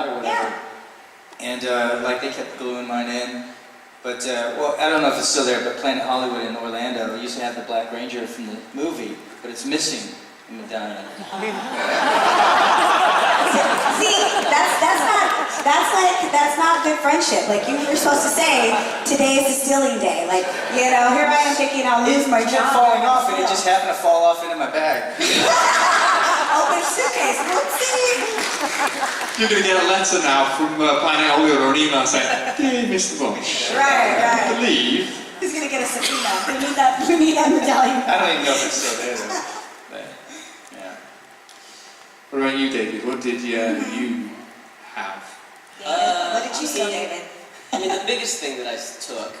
out or whatever. Yeah. And like they kept gluing mine in. But, well, I don't know if it's still there, but Planet Hollywood in Orlando used to have the Black Ranger from the movie, but it's missing the medallion. See, that's not good friendship. Like you were supposed to say, today is the stealing day. Like, you know, here I am thinking I'll lose my It job. kept falling off, and it just happened to fall off into my bag. Open suitcase, whoopsie. You're going to get a letter now from Planet Hollywood or an email saying, "Dear Mr. Bosh, Right. I believe." Who's gonna get a subpoena? We need that medallion. I don't even know if it's still there, though. But, yeah. What about you, David? What did you have? What did you see, David? I mean, the biggest thing that I took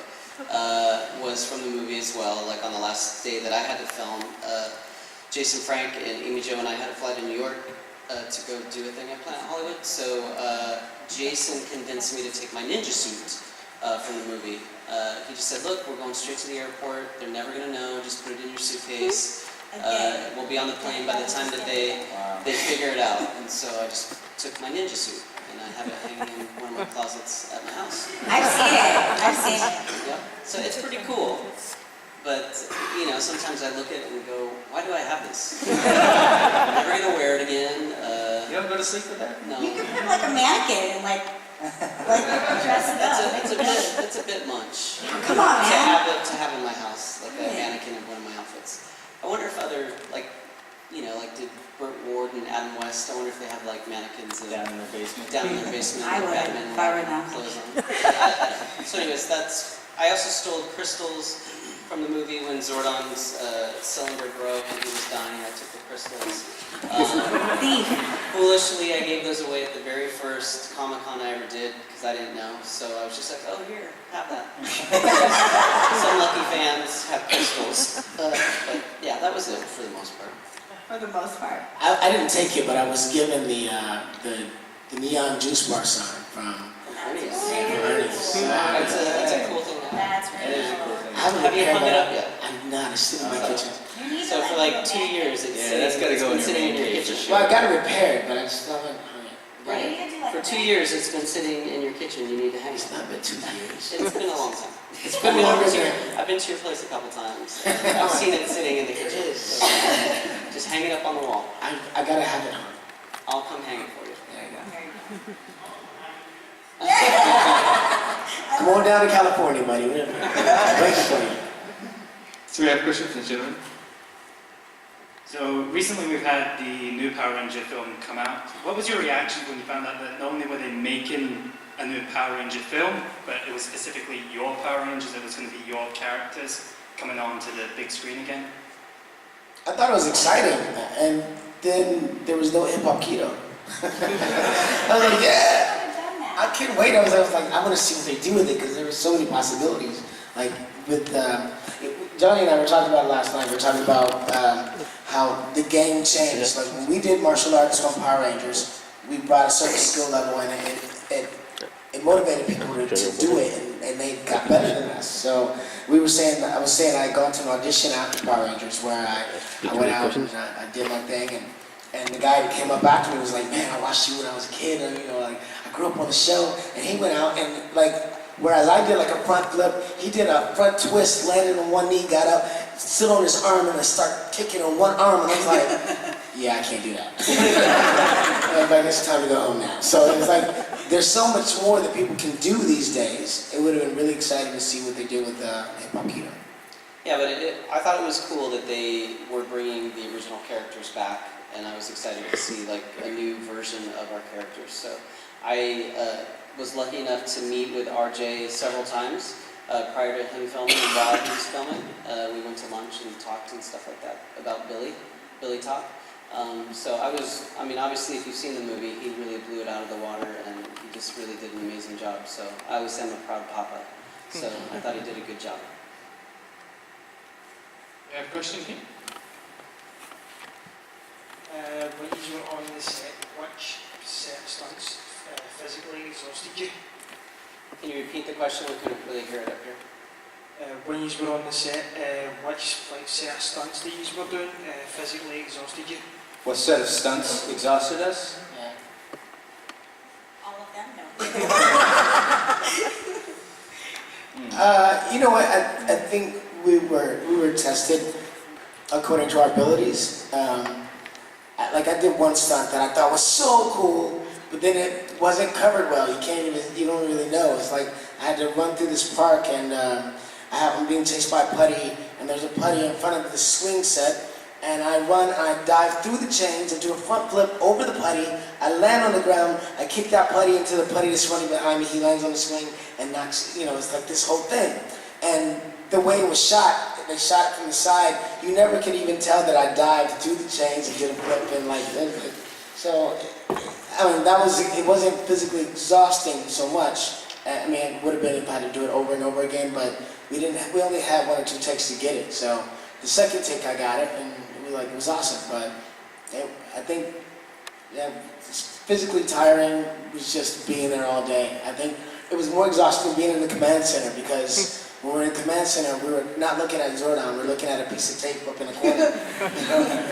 was from the movie as well. Like on the last day that I had to film, Jason Frank and Amy Jo and I had to fly to New York to go do a thing at Planet Hollywood. So Jason convinced me to take my ninja suit from the movie. He just said, "Look, we're going straight to the airport. They're never going to know. Just put it in your suitcase. We'll be on the plane by the time that they figure it out." And so I just took my ninja suit, and I have it hanging in one of my closets at my house. I've seen it. Yep. So it's pretty cool. But, you know, sometimes I look at it and go, why do I have this? I'm never going to wear it again. You don't go to sleep with that? No. You could put like a mannequin and like dress it up. It's a bit much. Come on, man. To have in my house, like a mannequin of one of my outfits. I wonder if other, like, you know, like did Burt Ward and Adam West, I wonder if they have like mannequins Down in their basement. down in their basement. I with would, Batman if I were them. clothes on. So anyways, I also stole crystals from the movie when Zordon's cylinder broke and he was dying. I took the crystals. Thief. Foolishly, I gave those away at the very first Comic-Con I ever did because I didn't know. So I was just like, oh, here, have that. Some lucky fans have crystals. But yeah, that was it for the most part. For the most part. I didn't take it, but I was given the neon juice bar sign from That's a cool thing. That's That is a cool thing. I haven't Have you hung it repaired up yet? I'm not. It's sitting in my kitchen. So for like 2 years, it's that's got to go in your sitting main in your cave for kitchen. sure. Well, I got it repaired, but I just haven't hung it. Right. For 2 years, it's been sitting in your kitchen. You need to hang it. It's not been 2 years. It's been a long time. It's been longer than I've been to your place a couple times. I've seen it sitting in the kitchen. So just hang it up on the wall. I gotta have it hung. I'll come hang it for you. There you go. Come on down to California, buddy. We're waiting for you. So we have a question from the gentleman. So recently we've had the new Power Ranger film come out. What was your reaction when you found out that not only were they making a new Power Ranger film, but it was specifically your Power Rangers, it was going to be your characters coming on to the big screen again? I thought it was exciting, and then there was no hip hop keto. I was like, yeah. I couldn't wait. I was like, I want to see what they do with it because there were so many possibilities. Like with Johnny and I were talking about it last night. We were talking about how the game changed. Like when we did martial arts on Power Rangers, we brought a certain skill level, and it motivated people to do it, and they got better than us. So I was saying I had gone to an audition after Power Rangers where I went out and I did my thing, and the guy that came up after me was like, man, I watched you when I was a kid, and like I grew up on the show, and he went out and like, whereas I did like a front flip, he did a front twist, landed on one knee, got up, stood on his arm, and I start kicking on one arm, and I was like, yeah, I can't do that. But it's time to go home now. So it's like, there's so much more that people can do these days. It would have been really exciting to see what they did with Hip Hop Keto. Yeah, but I thought it was cool that they were bringing the original characters back, and I was excited to see like a new version of our characters. So I was lucky enough to meet with RJ several times prior to him filming and while he was filming. We went to lunch and talked and stuff like that about Billy Talk. So I mean, obviously if you've seen the movie, he really blew it out of the water, and he just really did an amazing job. So I always say I'm a proud papa. So I thought he did a good job. We have a question here. When you were on the set, which set stunts physically exhausted you? Can you repeat the question? We couldn't really hear it up here. When you were on the set, which set of stunts that you were doing physically exhausted you? What set of stunts exhausted us? Yeah. All You know what? I think we were tested according to our abilities. Like I did one stunt that I thought was so cool, but then it wasn't covered well. You don't really know. It's like I had to run through this park and I'm being chased by a putty, and there's a putty in front of the swing set, and I run and I dive through the chains and do a front flip over the putty. I land on the ground, I kick that putty into the putty that's running behind me. He lands on the swing and knocks, it's like this whole thing. And the way it was shot, they shot it from the side, you never could even tell that I dived through the chains and did a flip and like, so, I mean, it wasn't physically exhausting so much. I mean, it would have been if I had to do it over and over again, but we only had 1 or 2 takes to get it. So the second take I got it, and it was awesome. But I think physically tiring was just being there all day. I think it was more exhausting being in the command center, because when we were in the command center, we were not looking at Zordon, we were looking at a piece of tape up in the corner,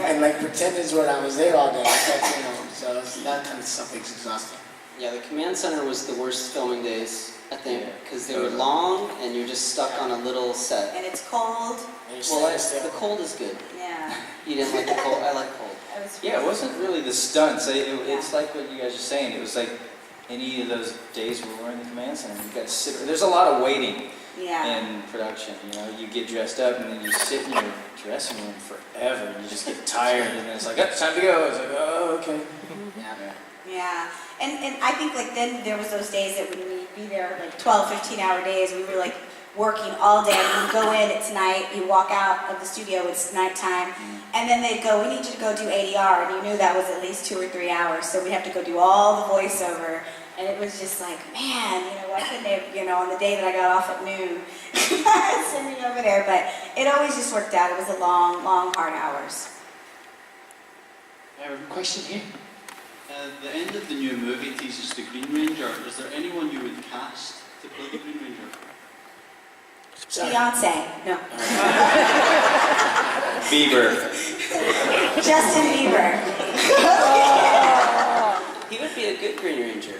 and like pretending Zordon was there all day. So that kind of stuff is exhausting. Yeah, the command center was the worst filming days, I think, because they were long and you're just stuck on a little set. And it's cold. Well, the cold is good. Yeah. You didn't like the cold? I like cold. Yeah, it wasn't really the stunts. It's like what you guys are saying. It was like any of those days we were in the command center. You got to sit. There's a lot of waiting in production. You get dressed up and then you sit in your dressing room forever and you just get tired and then it's like, oh, it's time to go. It's like, oh, okay. Yeah. And I think like then there was those days that when we'd be there like 12, 15-hour days, we were like working all day. You go in, it's night, you walk out of the studio, it's nighttime, and then they'd go, we need you to go do ADR, and you knew that was at least 2 or 3 hours, so we have to go do all the voiceover, and it was just like, man, why couldn't they, on the day that I got off at noon, send me over there, but it always just worked out. It was a long, long, hard hours. Question here. The end of the new movie teases the Green Ranger. Is there anyone you would cast to play the Green Ranger? Beyonce, no. Bieber. Justin Bieber. He would be a good Green Ranger.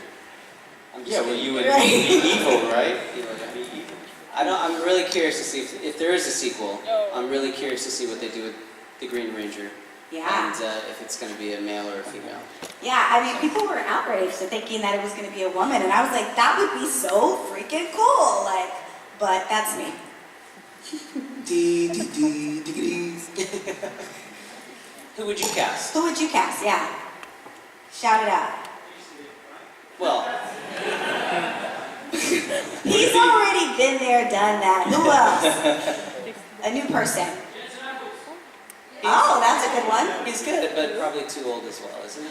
Yeah, well, you would be evil, right? You would be evil. I'm really curious to see if there is a sequel. I'm really curious to see what they do with the Green Ranger. Yeah. And if it's going to be a male or a female. Yeah, I mean, people were outraged at thinking that it was going to be a woman, and I was like, that would be so freaking cool. Like, but that's me. Who would you cast? Who would you cast? Yeah. Shout it out. Well, he's already been there, done that. Who else? A new person. Oh, that's a good one. he's good, but probably too old as well, isn't he?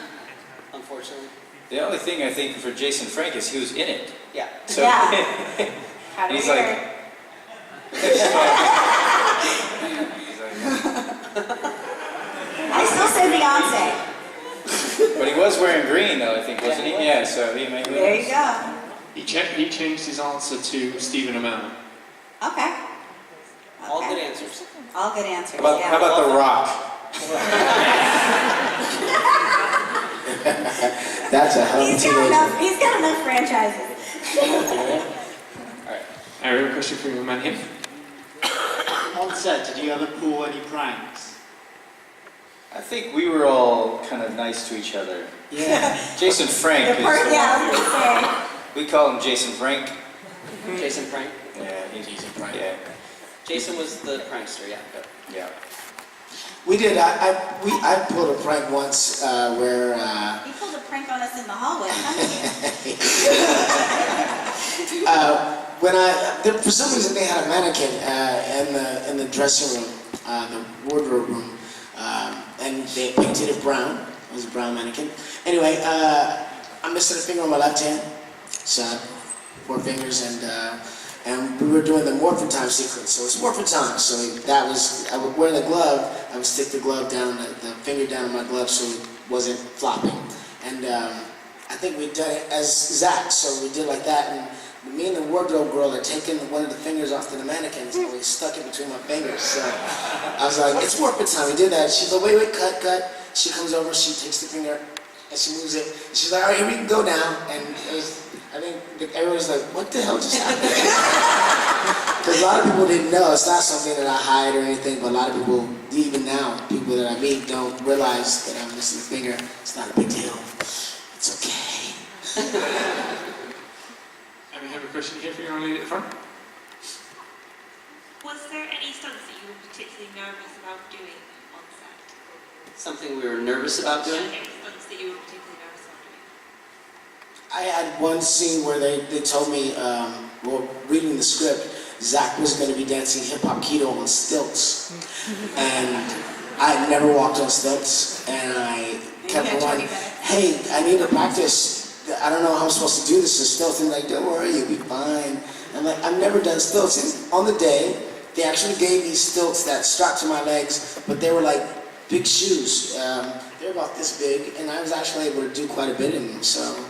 Unfortunately. The only thing I think for Jason Frank is he was in it. Yeah. So Yeah. Kinda he's weird. like, I still say Beyonce. but he was wearing green though, I think, wasn't he? Yeah, so he maybe. There you go. He changed his answer to Stephen Amell. Okay. All Okay. good answers. All good answers. How about The Rock? That's a hell of a teenager. He's got enough franchises. I have a question for you, man here. On set, did you ever pull any pranks? I think we were all kind of nice to each other. Yeah. Jason Frank is. Yeah, I was gonna say. We call him Jason Frank. Jason Frank. Yeah, he's Jason Frank. Yeah. Jason was the prankster, yeah. Yeah. We did. I pulled a prank once where. You pulled a prank on us in the hallway. For some reason they had a mannequin in the dressing room, the wardrobe room, and they painted it brown. It was a brown mannequin. Anyway, I'm missing a finger on my left hand, so 4 fingers, and we were doing the morphin' time sequence. So it's morphin' time. So that was, I would wear the glove. I would stick the glove down, the finger down in my glove, so it wasn't flopping. And I think we'd done it as Zach, so we did like that. And me and the wardrobe girl had taken one of the fingers off the mannequins and we stuck it between my fingers. So I was like, it's morphin' time. We did that. She's like, wait, cut. She comes over, she takes the finger and she moves it. And she's like, all right, here we can go now. And it was I think everyone's like, what the hell just happened? Because a lot of people didn't know. It's not something that I hide or anything, but a lot of people, even now, people that I meet don't realize that I'm missing a finger. It's not a big deal. It's okay. And we have a question here for your lady at the front. Was there any stunts that you were particularly nervous about doing on set? Something we were nervous about doing? Any stunts that you were particularly nervous about doing? I had one scene where they told me, well, reading the script, Zach was going to be dancing hip-hop keto on stilts. And I had never walked on stilts, and I kept going, hey, I need to practice. I don't know how I'm supposed to do this in stilts. And like, don't worry, you'll be fine. I'm like, I've never done stilts. And on the day, they actually gave me stilts that strapped to my legs, but they were like big shoes. They're about this big, and I was actually able to do quite a bit in them. So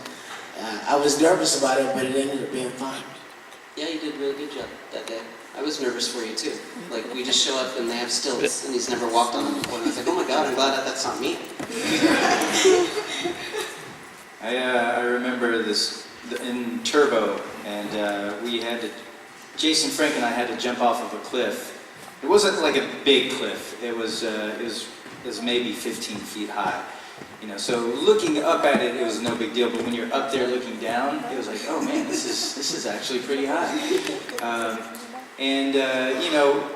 I was nervous about it, but it ended up being fine. Yeah, you did a really good job that day. I was nervous for you too. Like, we just show up and they have stilts, and he's never walked on them before. And I was like, oh my God, I'm glad that that's not me. I remember this in Turbo, and we had to, Jason Frank and I had to jump off of a cliff. It wasn't like a big cliff. It was maybe 15 feet high. You know, so looking up at it, it was no big deal. But when you're up there looking down, it was like, oh man, this is actually pretty high. You know,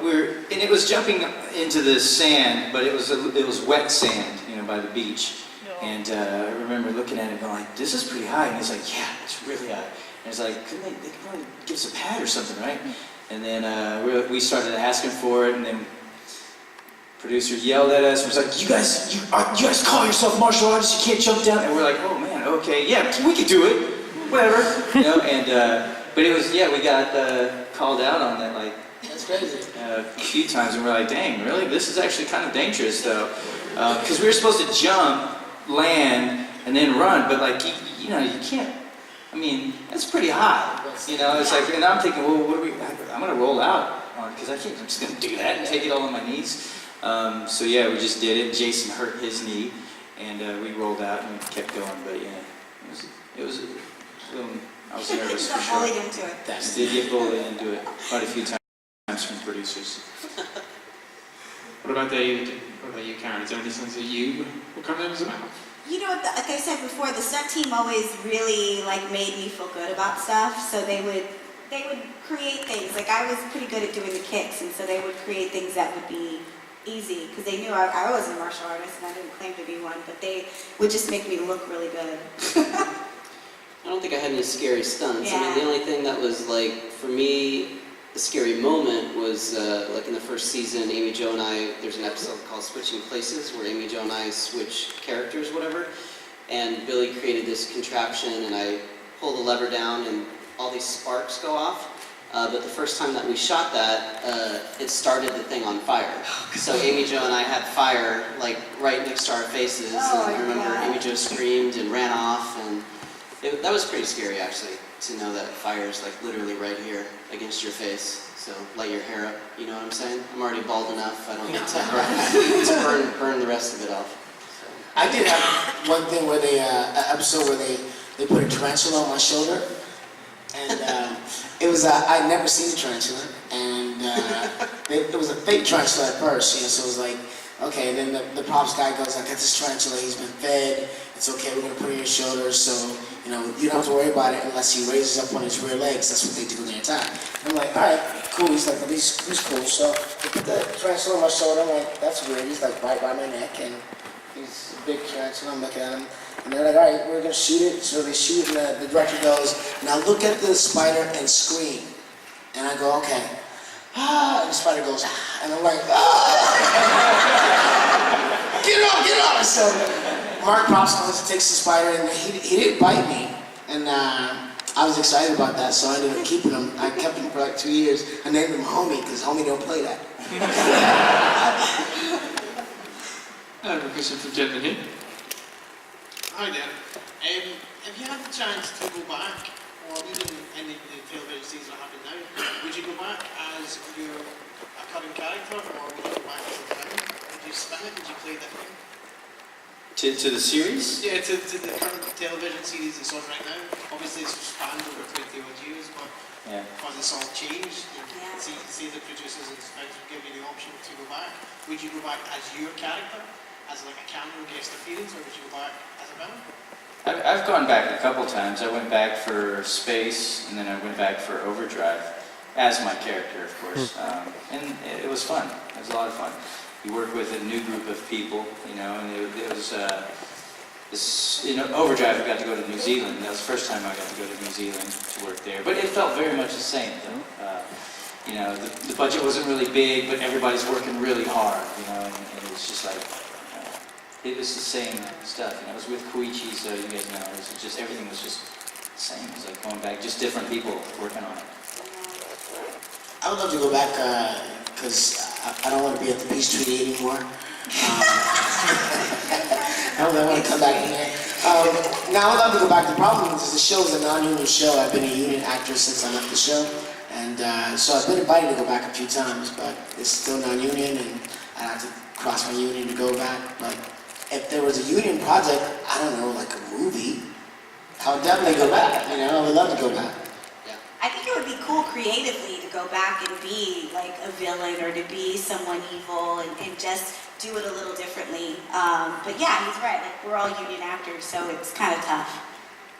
and it was jumping into the sand, but it was wet sand, you know, by the beach. And I remember looking at it, going like, this is pretty high. And he's like, yeah, it's really high. And it's like, they could probably give us a pad or something, right? And then we started asking for it, and then producer yelled at us and was like, you guys call yourself martial artists, you can't jump down. And we're like, oh man, okay, yeah, we could do it, whatever. You know, and, but it was, yeah, we got called out on that, like, That's crazy. A few times, and we're like, dang, really? This is actually kind of dangerous, though. Because we were supposed to jump, land, and then run, but like, you know, you can't, I mean, that's pretty high. You know, it's like, and I'm thinking, well, what are we, I'm going to roll out on, because I'm just going to do that and take it all on my knees. So yeah, we just did it. Jason hurt his knee, and we rolled out and we kept going. But yeah, it was I was nervous for sure. Bullied into it. I did get bullied into it quite a few times from producers. What about David? What about you, Karen? Is there any sense that you were coming in as well? You know, like I said before, the set team always really like made me feel good about stuff. So they would create things. Like I was pretty good at doing the kicks, and so they would create things that would be easy because they knew I wasn't a martial artist and I didn't claim to be one, but they would just make me look really good. I don't think I had any scary stunts. Yeah. I mean, the only thing that was like, for me, the scary moment was like in the first season, Amy Jo and I, there's an episode called Switching Places where Amy Jo and I switch characters, whatever, and Billy created this contraption and I pull the lever down and all these sparks go off. But the first time that we shot that, it started the thing on fire. So Amy Jo and I had fire like right next to our faces, and I remember Amy Jo screamed and ran off, and that was pretty scary actually, to know that fire is like literally right here against your face. So light your hair up, you know what I'm saying? I'm already bald enough, I don't need to burn the rest of it off. So. I did have one thing where an episode where they put a tarantula on my shoulder. And it was, I'd never seen a tarantula, and it was a fake tarantula at first, you know, so it was like, okay, and then the props guy goes, I got this tarantula, he's been fed, it's okay, we're going to put it on your shoulders, so, you know, you don't have to worry about it unless he raises up on his rear legs, that's what they do when they attack. And I'm like, alright, cool, he's like, well, he's cool, so they put the tarantula on my shoulder, I'm like, that's weird, he's like right by my neck, and he's a big tarantula, I'm looking at him. And they're like, all right, we're going to shoot it. So they shoot it, and the director goes, now look at the spider and scream. And I go, okay. Ah, and the spider goes, ah. And I'm like, ah. Get off. So Mark Props comes and takes the spider, and he didn't bite me. And I was excited about that, so I ended up keeping him. I kept him for like 2 years. I named him Homie, because Homie don't play that. I have a question from the gentleman here. Hi there. If you had the chance to go back, or even any television series that happen now, would you go back as a current character, or would you go back as a time? Would you spin it? Would you play different? To the series? Yeah, to the current television series that's on right now. Obviously it's spanned over 20 odd years, but Yeah. because it's all changed, and Yeah. see the producers and specs would give you the option to go back. Would you go back as your character, as like a cameo guest appearance, or would you go back as a villain? I've gone back a couple times. I went back for Space, and then I went back for Overdrive, as my character, of course. And it was fun. It was a lot of fun. You work with a new group of people, you know, and it was, Overdrive, I got to go to New Zealand. That was the first time I got to go to New Zealand to work there. But it felt very much the same, though. You know, the budget wasn't really big, but everybody's working really hard, you know, and it was just like, it was the same stuff. You know, I was with Koichi, so you guys know, it was just, everything was just the same. It was like going back, just different people working on it. I would love to go back because I don't want to be at the Peace Treaty anymore. I don't want to come back in there. Now I would love to go back. The problem is the show is a non-union show. I've been a union actor since I left the show. And so I've been invited to go back a few times, but it's still non-union and I'd have to cross my union to go back. But if there was a union project, I don't know, like a movie, I would definitely go back, you know, I would love to go back. I think it would be cool creatively to go back and be like a villain or to be someone evil and just do it a little differently. But yeah, he's right, like we're all union actors, so it's kind of tough.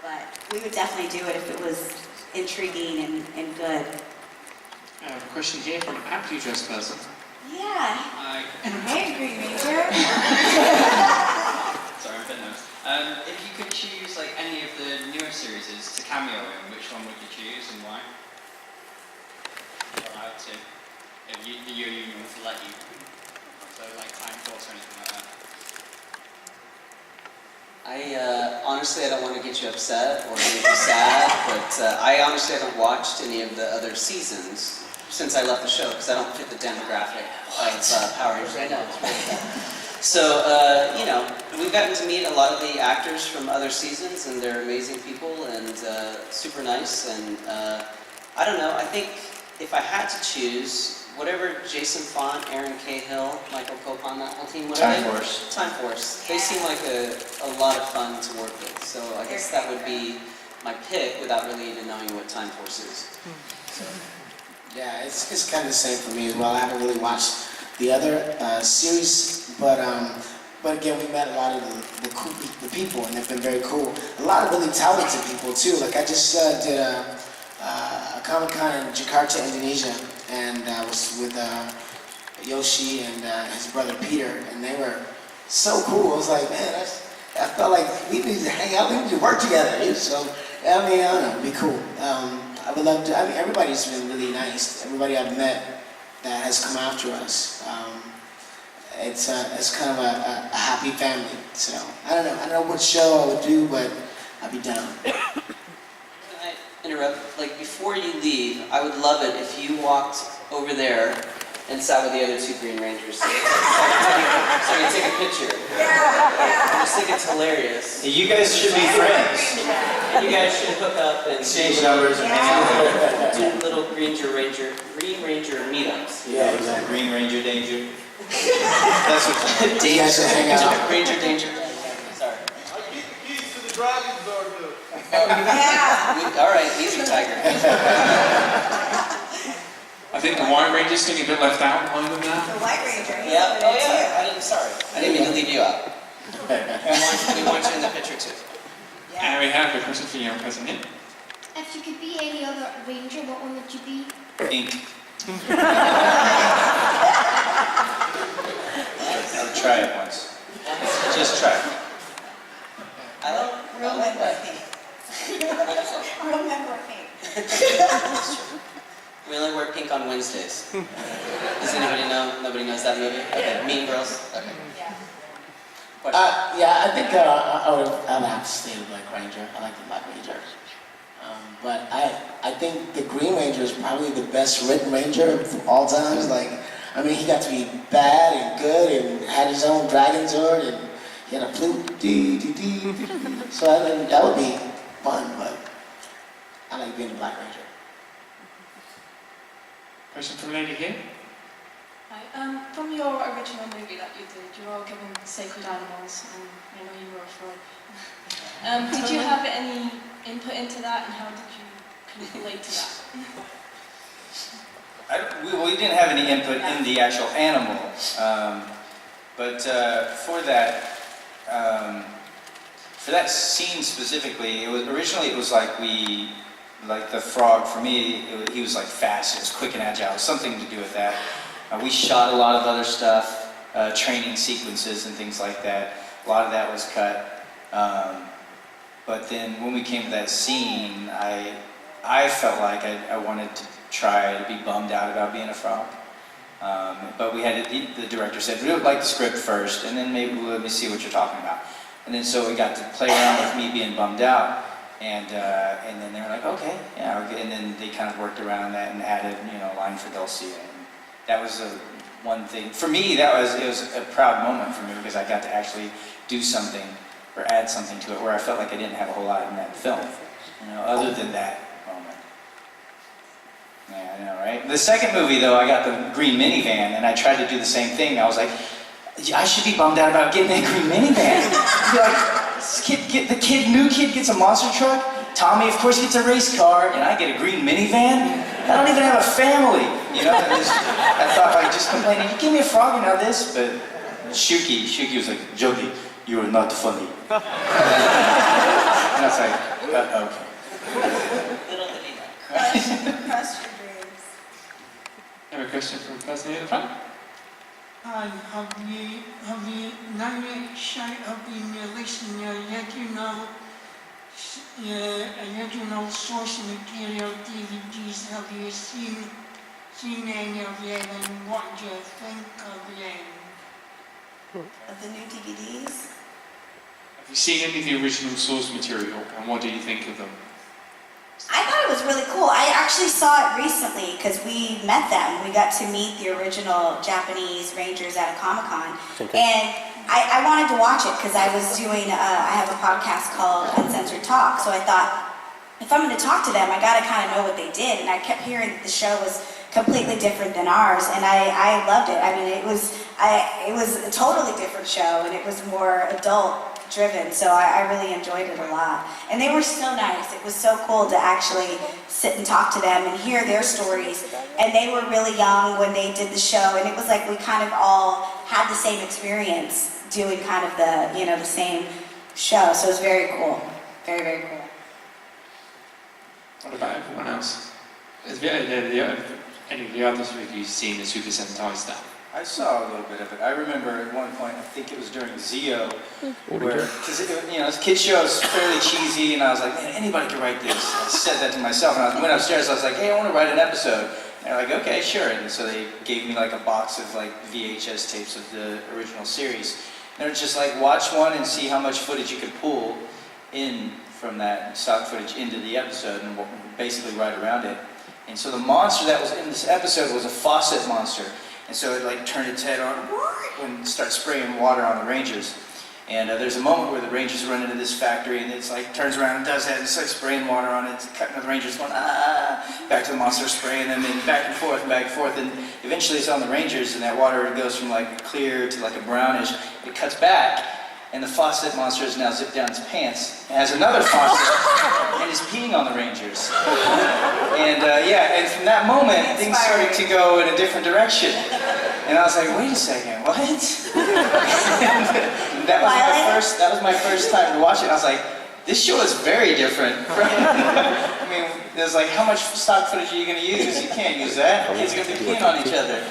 But we would definitely do it if it was intriguing and good. A question here from Aptly Dressed Person. Yeah. Hi. Hey, Green Ranger. Sorry, I'm a bit nervous. If you could choose like any of the newer series to cameo in, which one would you choose and why? You're allowed to. If the union was to let you. So like Time Force or anything like that. Honestly, I don't want to get you upset or make you sad, but I honestly haven't watched any of the other seasons since I left the show because I don't fit the demographic of Power Rangers. I know, it's really bad. So, you know, we've gotten to meet a lot of the actors from other seasons, and they're amazing people and super nice. And I don't know, I think if I had to choose, whatever Jason Font, Aaron Cahill, Michael Cope on that whole team, whatever. Time Force. Time Force. They seem like a lot of fun to work with. So I guess that would be my pick without really even knowing what Time Force is. So. Yeah, it's kind of the same for me as well. I haven't really watched the other series, but again, we met a lot of the people, and they've been very cool. A lot of really talented people too. Like I just did a Comic-Con in Jakarta, Indonesia, and I was with Yoshi and his brother Peter, and they were so cool. I was like, man, I felt like we need to hang out, we need to work together. So, I mean, I don't know, it'd be cool. I would love to, I mean, everybody's been really nice. Everybody I've met that has come after us. It's kind of a happy family. So, I don't know what show I would do, but I'd be down. Can I interrupt? Like, before you leave, I would love it if you walked over there and sat with the other two Green Rangers. So we can take a picture. I just think it's hilarious. You guys should be friends. You guys should hook up and Exchange numbers and do little Green Ranger meetups. Yeah, exactly. Green Ranger Danger. That's what You guys should hang out. Ranger Danger. Sorry. I keep the keys to the dragon's burger. Yeah. All right, easy, Tiger. I think the White Ranger's getting a bit left out behind them now. The White Ranger. he's Yeah. over Oh there, yeah. Sorry. I didn't mean to leave you out. We want you in the picture too. too. And we have a question for you, President. If you could be any other ranger, what one would you be? Pink. I'll try it once. Just try it. I don't Real like member that. pink. Real member pink. We only wear pink on Wednesdays. Does anybody know? Nobody knows that movie? Okay. Mean Girls? Okay. Yeah. Question? Yeah, I think I would have to stay with Black Ranger. I like the Black Ranger. But I think the Green Ranger is probably the best written Ranger of all times. Like, I mean, he got to be bad and good and had his own dragon sword and he had a flute. So I think that would be fun, but I like being the Black Ranger. Question from a lady here. Hi. From your original movie that you did, you were all given sacred animals, and I know you were a frog. Did you have any input into that, and how did you kind of relate to that? We didn't have any input in the actual animal, but for that scene specifically, originally it was like the frog. For me, he was like fast, he was quick and agile, something to do with that. We shot a lot of other stuff, training sequences and things like that. A lot of that was cut. But then when we came to that scene, I felt like I wanted to try to be bummed out about being a frog. But the director said, we would like the script first, and then maybe let me see what you're talking about. And then so we got to play around with me being bummed out, and then they were like, okay, yeah, okay. And then they kind of worked around that and added, a line for Dulcie. And that was one thing. For me, it was a proud moment for me because I got to actually do something or add something to it where I felt like I didn't have a whole lot in that film, other than that moment. Yeah, I know, right? The second movie, though, I got the green minivan, and I tried to do the same thing. I was like, I should be bummed out about getting that green minivan. Like, new kid gets a monster truck. Tommy, of course, gets a race car, and I get a green minivan. I don't even have a family, I thought, like, just complaining, you give me a frog and now this, but Shuki was like, Jody, you are not funny. And I was like, okay. Little did he know. Crush your dreams. I have a question from the person here at the front. Have you now have been releasing your original source material DVDs? Have you seen any of them, and what do you think of them? Of the new DVDs? Have you seen any of the original source material, and what do you think of them? I thought it was really cool. I actually saw it recently because we met them. We got to meet the original Japanese Rangers at a Comic-Con. And I wanted to watch it because I was doing, I have a podcast called Uncensored Talk, so I thought, if I'm going to talk to them, I got to kind of know what they did. And I kept hearing that the show was completely different than ours, and I loved it. I mean, it was a totally different show, and it was more adult driven, so I really enjoyed it a lot. And they were so nice. It was so cool to actually sit and talk to them and hear their stories. And they were really young when they did the show, and it was like we kind of all had the same experience doing kind of the same show. So it was very cool. Very, very cool. What about everyone else? Have any of the others of you seen the Super Sentai stuff? I saw a little bit of it. I remember at one point, I think it was during Zio, where, because this kid show is fairly cheesy, and I was like, man, anybody can write this. I said that to myself, and I went upstairs, I was like, hey, I want to write an episode. And they're like, okay, sure. And so they gave me like a box of like VHS tapes of the original series. And it's just like, watch one and see how much footage you could pull in from that stock footage into the episode, and basically write around it. And so the monster that was in this episode was a faucet monster. And so it like turned its head on and started spraying water on the Rangers. And there's a moment where the Rangers run into this factory, and it's like turns around and does that and starts spraying water on it, cutting the Rangers going, back to the monster spraying them, and back and forth, and eventually it's on the Rangers, and that water goes from like clear to like a brownish. It cuts back, and the faucet monster has now zipped down his pants, and has another faucet, and is peeing on the Rangers. And from that moment, things started to go in a different direction. And I was like, wait a second, what? That was my first time to watch it. I was like, this show is very different. I mean, there's like, how much stock footage are you going to use? You can't use that. Kids are going to be peeing on each other.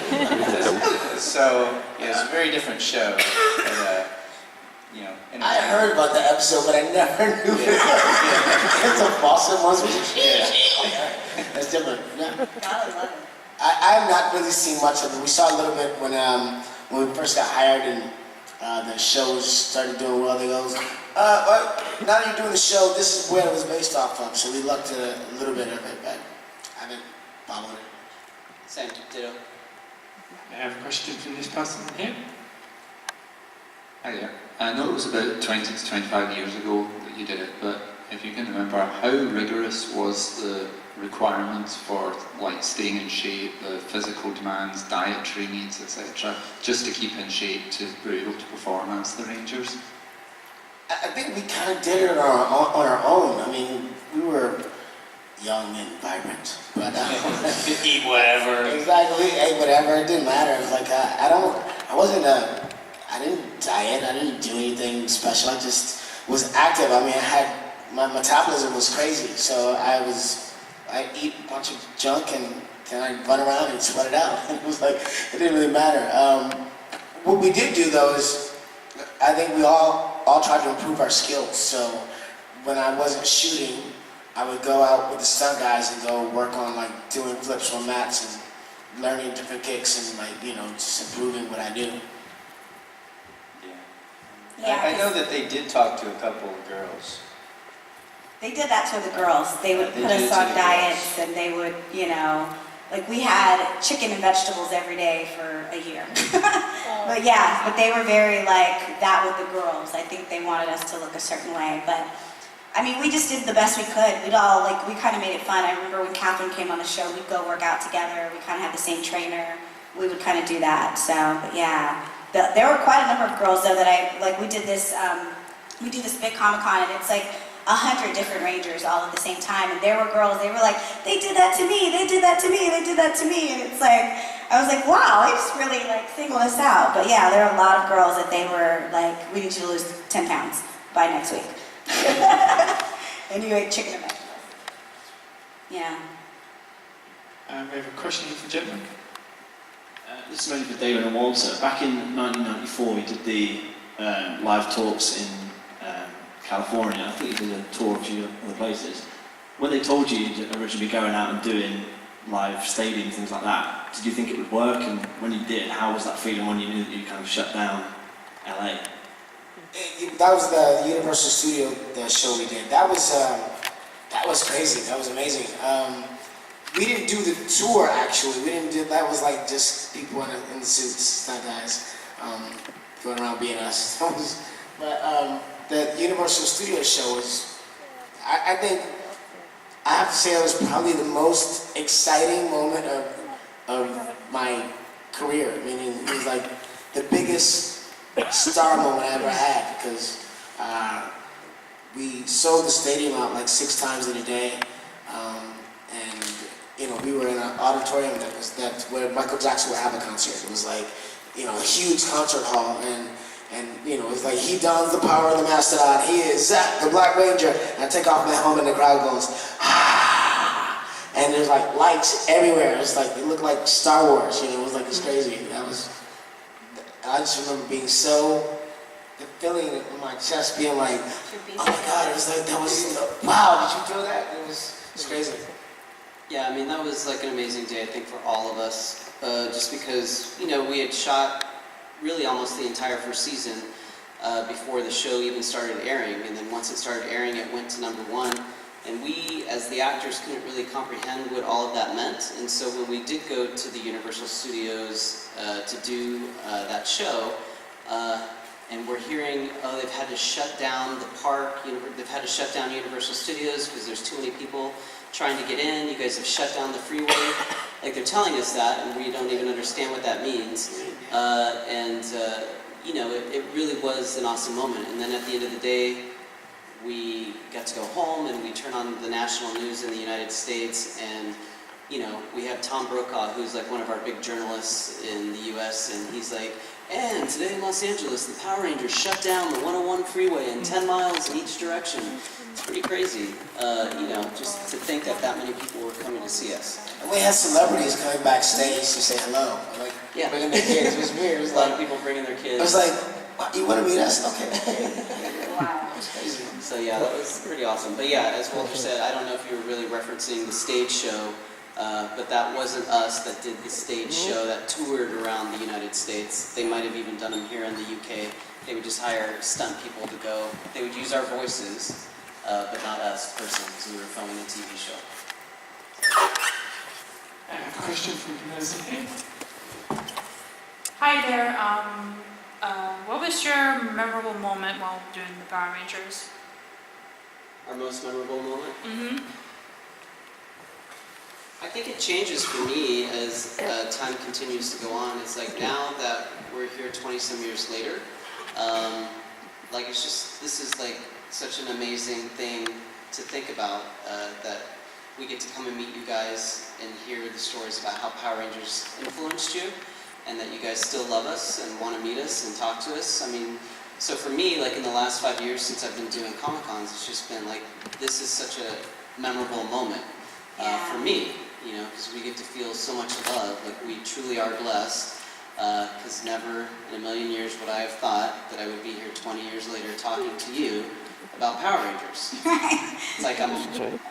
So, yeah, it's a very different show. But, I heard about the episode, but I never knew it. It's a faucet monster. That's different. Yeah. I have not really seen much of it. We saw a little bit when we first got hired and the shows started doing well. They goes, well, now that you're doing the show, this is where it was based off of. So we looked at a little bit of it, but I haven't followed it. Same, ditto. I have a question from this person here. Hi there. I know it was about 20 to 25 years ago that you did it, but if you can remember, how rigorous was the requirements for like staying in shape, the physical demands, dietary needs, etc., just to keep in shape to be able to perform as the Rangers? I think we kind of did it on our own. I mean, we were young and vibrant, but Eat whatever. exactly, ate whatever. It didn't matter. It was like I didn't diet. I didn't do anything special. I just was active. I mean, my metabolism was crazy, so I eat a bunch of junk and then I run around and sweat it out. It was like it didn't really matter. What we did do though is, I think we all tried to improve our skills. So when I wasn't shooting, I would go out with the stunt guys and go work on like doing flips on mats and learning different kicks and like, you know, just improving what I do. Yeah, I know that they did talk to a couple of girls. They did that to the girls. They would They put did it us to on the diets, and they would, you know, like we had chicken and vegetables every day for a year. But yeah, but they were very like that with the girls. I think they wanted us to look a certain way, but I mean, we just did the best we could. We kind of made it fun. I remember when Catherine came on the show, we'd go work out together. We kind of had the same trainer. We would kind of do that. So, but yeah, there were quite a number of girls though that we did this big Comic-Con, and it's like 100 different Rangers all at the same time. And there were girls, they were like, they did that to me, they did that to me, they did that to me. And it's like, I was like, wow, they just really like single us out. But yeah, there are a lot of girls that they were like, we need you to lose 10 pounds by next week. And you ate chicken and vegetables. Yeah. We have a question for the gentleman. This is only for David and Walter. Back in 1994, we did the live talks in California. I think you did a tour of a few other places. When they told you you'd originally be going out and doing live stadiums, things like that, did you think it would work? And when you did, how was that feeling when you knew that you kind of shut down LA? That was the Universal Studio show we did. That was crazy. That was amazing. We didn't do the tour actually. That was like just people in the suits, stunt guys, going around being us. But the Universal Studio show was, I think, I have to say it was probably the most exciting moment of my career. Meaning it was like the biggest star moment I ever had, because we sold the stadium out like 6 times in a day, and you know, we were in an auditorium that's where Michael Jackson would have a concert. It was like, you know, a huge concert hall, and you know, it's like, he dons the power of the mastodon, he is Zack the Black Ranger, and I take off my helmet and the crowd goes, ah, and there's like lights everywhere. It's like, it looked like Star Wars, you know, it was like, it's crazy. I just remember being the feeling in my chest being like, oh my God, it was like, wow, did you feel that? It's crazy. Yeah, I mean, that was like an amazing day, I think, for all of us, just because, you know, we had shot really almost the entire first season before the show even started airing, and then once it started airing, it went to #1, and we, as the actors, couldn't really comprehend what all of that meant, and so when we did go to the Universal Studios to do that show, and we're hearing, oh, they've had to shut down the park, they've had to shut down Universal Studios because there's too many people trying to get in, you guys have shut down the freeway. Like, they're telling us that, and we don't even understand what that means. You know, it really was an awesome moment. And then at the end of the day, we got to go home, and we turn on the national news in the United States, and, you know, we have Tom Brokaw, who's like one of our big journalists in the US, and he's like, and today in Los Angeles, the Power Rangers shut down the 101 freeway in 10 miles in each direction. It's pretty crazy, you know, just to think that many people were coming to see us. And we had celebrities coming backstage to say hello, like, yeah, bringing their kids. It was weird. It was a lot of people bringing their kids. It was like, what, you want to meet us? Okay. Wow. It was crazy. So yeah, that was pretty awesome. But yeah, as Walter said, I don't know if you were really referencing the stage show, but that wasn't us that did the stage show that toured around the United States. They might have even done them here in the UK. They would just hire stunt people to go. They would use our voices, but not us personally, because we were filming a TV show. Question from Leslie. Hi there. What was your memorable moment while doing the Power Rangers? Our most memorable moment? Mm-hmm. I think it changes for me as time continues to go on. It's like now that we're here 20-some years later, like it's just, this is like such an amazing thing to think about, that we get to come and meet you guys and hear the stories about how Power Rangers influenced you, and that you guys still love us and want to meet us and talk to us. I mean, so for me, like in the last 5 years since I've been doing Comic-Cons, it's just been like, this is such a memorable moment for me, you know, because we get to feel so much love. Like we truly are blessed, because never in a million years would I have thought that I would be here 20 years later talking to you about Power Rangers. It's like I'm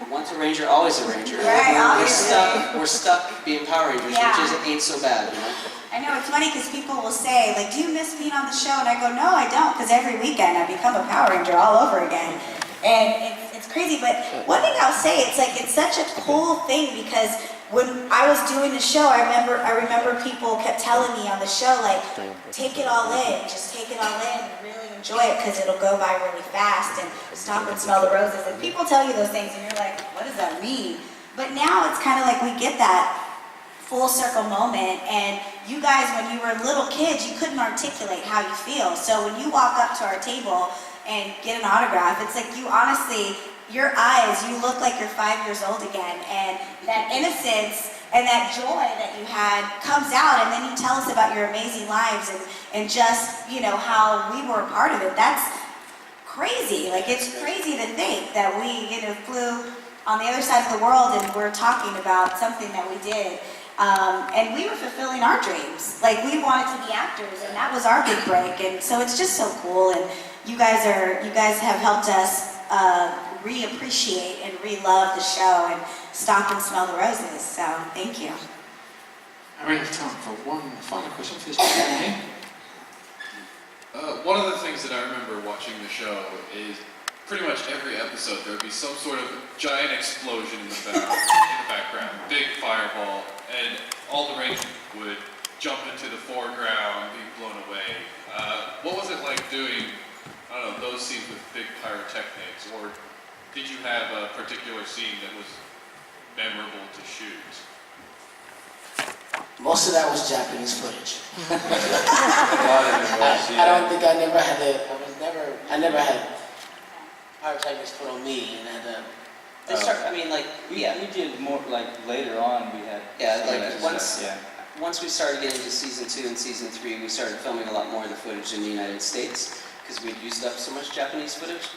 once a Ranger, always a Ranger. Right, we're stuck being Power Rangers, Yeah. which ain't so bad, you know? I know, it's funny because people will say, like, do you miss being on the show? And I go, no, I don't, because every weekend I become a Power Ranger all over again. And it's crazy, but one thing I'll say, it's like, it's such a cool thing because when I was doing the show, I remember people kept telling me on the show, like, take it all in, just take it all in and really enjoy it because it'll go by really fast, and stop and smell the roses. And people tell you those things and you're like, what does that mean? But now it's kind of like we get that full circle moment, and you guys, when you were little kids, you couldn't articulate how you feel. So when you walk up to our table and get an autograph, it's like you honestly, your eyes, you look like you're 5 years old again, and that innocence and that joy that you had comes out, and then you tell us about your amazing lives and just, you know, how we were a part of it. That's crazy. Like, it's crazy to think that we, you know, flew on the other side of the world and we're talking about something that we did. And we were fulfilling our dreams. Like, we wanted to be actors, and that was our big break. And so it's just so cool. And you guys have helped us reappreciate and re-love the show and stop and smell the roses. So thank you. We have time for one final question. First, here. One of the things that I remember watching the show is pretty much every episode there would be some sort of giant explosion in the background, big fireball, and all the Rangers would jump into the foreground, being blown away. What was it like doing, I don't know, those scenes with big pyrotechnics, or did you have a particular scene that was memorable to shoot? Most of that was Japanese footage. A lot of it was, I don't think I never had pyrotechnics put on me, and They start, I mean, like, we did more, like, later on we had... Yeah, like, once we started getting to season 2 and season 3, we started filming a lot more of the footage in the United States, because we'd used up so much Japanese footage.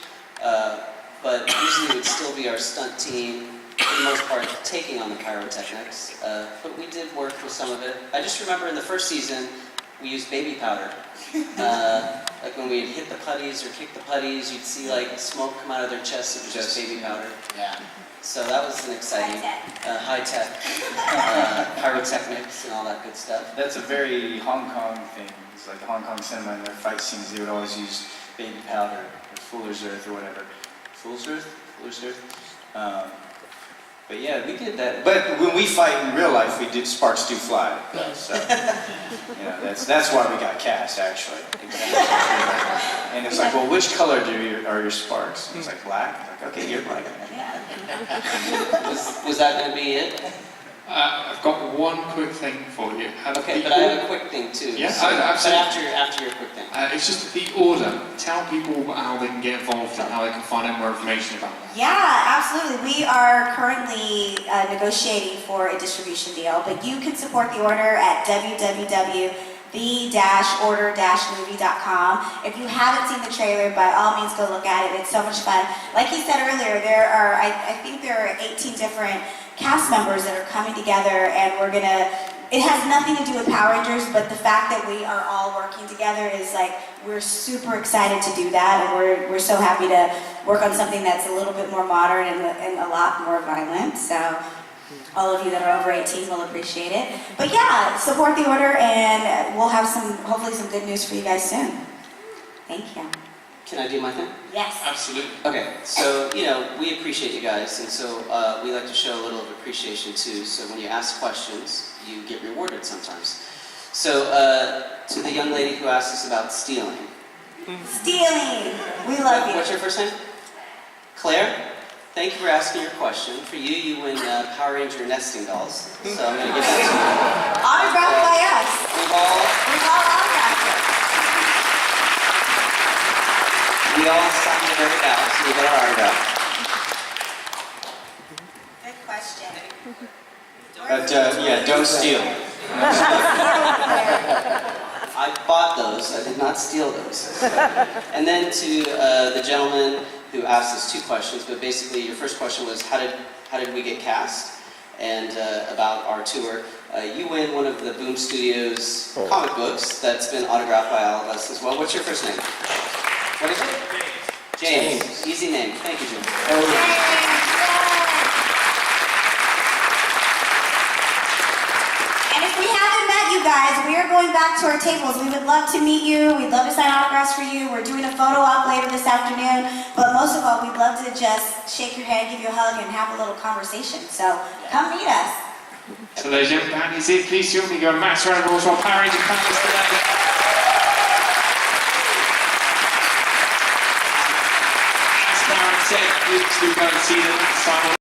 But usually it would still be our stunt team, for the most part, taking on the pyrotechnics. But we did work with some of it. I just remember in the first season, we used baby powder. Like when we'd hit the putties or kick the putties, you'd see like smoke come out of their chests. It was just baby powder. Yeah. So that was an exciting, high-tech pyrotechnics and all that good stuff. That's a very Hong Kong thing. It's like Hong Kong cinema in their fight scenes, they would always use baby powder or Fuller's Earth or whatever. Fuller's Earth? But yeah, we did that. But when we fight in real life, sparks do fly. So, you know, that's why we got cast, actually. And it's like, well, which color are your sparks? And it's like black. I'm like, okay, you're black. Was that going to be it? I've got one quick thing for you. Okay, but I have a quick thing too. Yeah, so, absolutely. But after your quick thing. It's just the order. Tell people how they can get involved and how they can find out more information about that. Yeah, absolutely. We are currently negotiating for a distribution deal, but you can support the order at www.the-order-movie.com. If you haven't seen the trailer, by all means go look at it. It's so much fun. Like he said earlier, I think there are 18 different cast members that are coming together, and it has nothing to do with Power Rangers, but the fact that we are all working together is like, we're super excited to do that, and we're so happy to work on something that's a little bit more modern and a lot more violent. So all of you that are over 18 will appreciate it. But yeah, support the order, and we'll have hopefully some good news for you guys soon. Thank you. Can I do my thing? Yes. Absolutely. Okay, so, you know, we appreciate you guys, and so we like to show a little of appreciation too, so when you ask questions, you get rewarded sometimes. So, to the young lady who asked us about stealing. Stealing! We love you. What's your first name? Claire? Thank you for asking your question. For you, you win Power Ranger nesting dolls. So I'm going to give that to you. Autographed by us. We've all autographed it. We all signed it right out, so we got our autograph. Good question. But yeah, don't steal. I bought those. I did not steal those. And then to the gentleman who asked us 2 questions, but basically your first question was how did we get cast, and about our tour. You win one of the Boom Studios comic books that's been autographed by all of us as well. What's your first name? What is it? James. Easy name. Thank you, James. And if we haven't met you guys, we are going back to our tables. We would love to meet you. We'd love to sign autographs for you. We're doing a photo op later this afternoon. But most of all, we'd love to just shake your hand, give you a hug, and have a little conversation. So come meet us. So ladies and gentlemen, that is it. Please join me, go massive round of applause for our Power Ranger panelists today. As Darren said, please do go and see them.